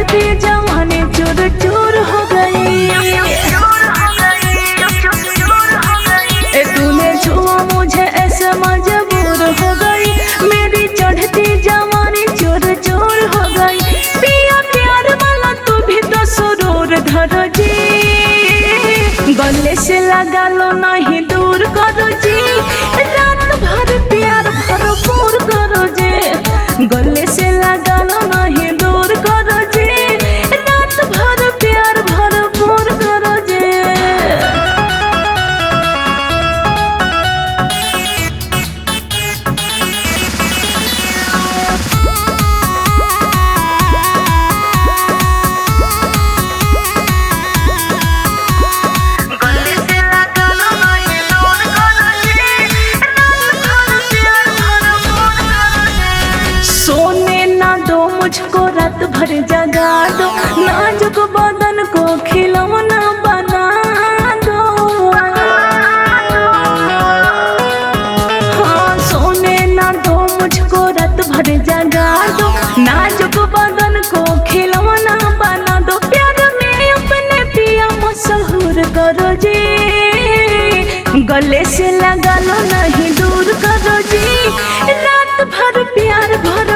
चढ़ती जवानी चूर चूर हो गई। तूने छुआ मुझे ऐसे मजबूर हो गई, मेरी चढ़ती जवानी चूर चूर हो गई। पिया प्यार वाला तू भी तो सुरूर धरो जी, गले से लगा लो नहीं दूर करो जी, रात भर प्यार भरपूर करो जी। गले से लगा लो नहीं दूर करो जी, रात भर प्यार भरपूर करो जी। सोने ना दो मुझको रात भर जगा दो, नाजुक बदन को खिलौना बना दो। हाँ सोने ना दो मुझको रात भर जगा दो, नाजुक बदन को खिलौना बना दो। प्यार में अपने पिया मशहूर करो जी, गले से लगा लो नहीं दूर करो जी, रात भर प्यार भर